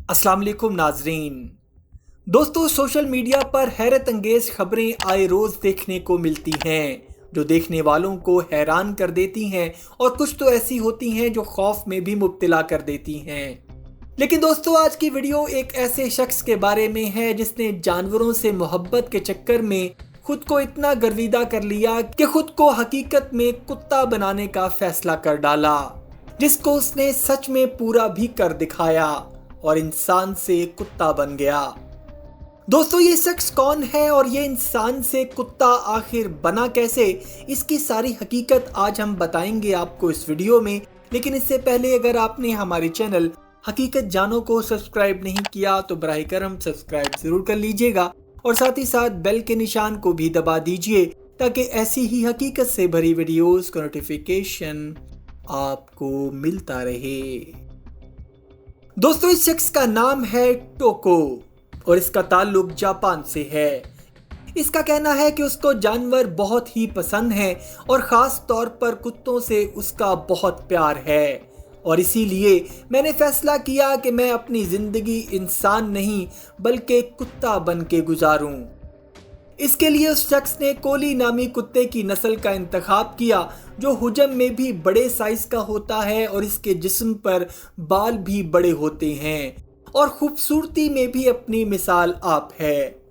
अस्सलाम वालेकुम नाजरीन। दोस्तों, सोशल मीडिया पर हैरत अंगेज खबरें आए रोज देखने को मिलती हैं जो देखने वालों को हैरान कर देती हैं और कुछ तो ऐसी होती हैं जो खौफ में भी मुब्तला कर देती हैं। लेकिन दोस्तों, आज की वीडियो एक ऐसे शख्स के बारे में है जिसने जानवरों से मोहब्बत के चक्कर में खुद को इतना गर्विदा कर लिया कि खुद को हकीकत में कुत्ता बनाने का फैसला कर डाला, जिसको उसने सच में पूरा भी कर दिखाया और इंसान से कुत्ता बन गया। दोस्तों, ये शख्स कौन है और ये इंसान से कुत्ता आखिर बना कैसे, इसकी सारी हकीकत आज हम बताएंगे आपको इस वीडियो में। लेकिन इससे पहले अगर आपने हमारे चैनल हकीकत जानो को सब्सक्राइब नहीं किया तो बराह करम सब्सक्राइब जरूर कर लीजिएगा और साथ ही साथ बेल के निशान को भी दबा दीजिए ताकि ऐसी ही हकीकत से भरी वीडियोस का नोटिफिकेशन आपको मिलता रहे। दोस्तों, इस शख्स का नाम है टोको और इसका ताल्लुक जापान से है। इसका कहना है कि उसको जानवर बहुत ही पसंद हैं और ख़ास तौर पर कुत्तों से उसका बहुत प्यार है और इसीलिए मैंने फैसला किया कि मैं अपनी ज़िंदगी इंसान नहीं बल्कि कुत्ता बन के गुजारूं। इसके लिए उस शख्स ने कोली नामी कुत्ते की नस्ल का इंतखाब किया जो हुजम में भी बड़े साइज का होता है और इसके जिस्म पर बाल भी बड़े होते हैं और खूबसूरती में भी अपनी मिसाल आप है।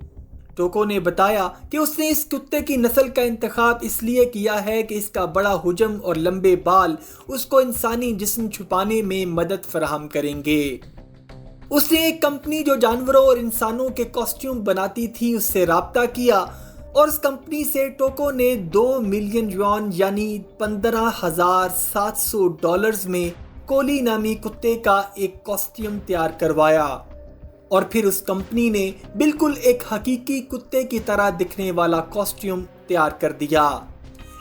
टोको ने बताया कि उसने इस कुत्ते की नस्ल का इंतखाब इसलिए किया है कि इसका बड़ा हुजम और लंबे बाल उसको इंसानी जिस्म छुपाने में मदद फराहम करेंगे। उसने एक कंपनी जो जानवरों और इंसानों के कॉस्ट्यूम बनाती थी उससे राब्ता किया और उस कंपनी से टोको ने 2 मिलियन युआन यानी $15,700 में कोली नामी कुत्ते का एक कॉस्ट्यूम तैयार करवाया और फिर उस कंपनी ने बिल्कुल एक हकीकी कुत्ते की तरह दिखने वाला कॉस्ट्यूम तैयार कर दिया।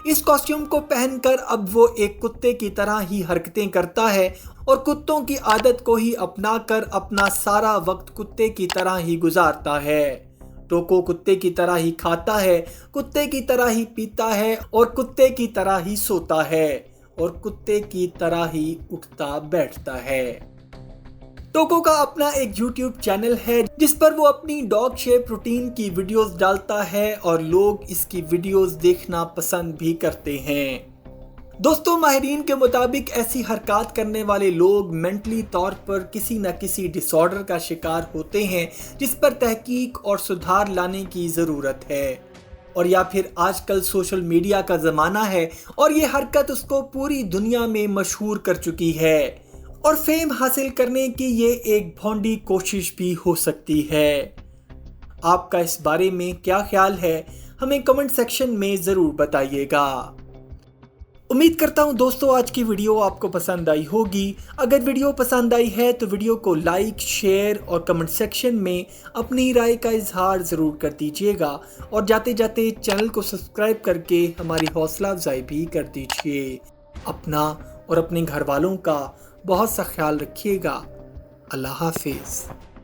इस कॉस्ट्यूम को पहनकर अब वो एक कुत्ते की तरह ही हरकतें करता है और कुत्तों की आदत को ही अपनाकर अपना सारा वक्त कुत्ते की तरह ही गुजारता है। टोको कुत्ते की तरह ही खाता है, कुत्ते की तरह ही पीता है और कुत्ते की तरह ही सोता है और कुत्ते की तरह ही उठता बैठता है। टोको का अपना एक YouTube चैनल है जिस पर वो अपनी डॉग शेप रूटीन की वीडियोस डालता है और लोग इसकी वीडियोस देखना पसंद भी करते हैं। दोस्तों, माहिरीन के मुताबिक ऐसी हरकत करने वाले लोग मेंटली तौर पर किसी न किसी डिसऑर्डर का शिकार होते हैं जिस पर तहकीक और सुधार लाने की ज़रूरत है। और या फिर आजकल सोशल मीडिया का ज़माना है और ये हरकत उसको पूरी दुनिया में मशहूर कर चुकी है और फेम हासिल करने की ये एक भोंडी कोशिश भी हो सकती है। आपका इस बारे में क्या ख्याल है, हमें कमेंट सेक्शन में ज़रूर बताइएगा। उम्मीद करता हूँ दोस्तों आज की वीडियो आपको पसंद आई होगी। अगर वीडियो पसंद आई है तो वीडियो को लाइक, शेयर और कमेंट सेक्शन में अपनी राय का इजहार ज़रूर कर दीजिएगा और जाते जाते चैनल को सब्सक्राइब करके हमारी हौसला अफजाई भी कर दीजिए। अपना और अपने घर वालों का बहुत सा ख्याल रखिएगा। अल्लाह हाफिज़।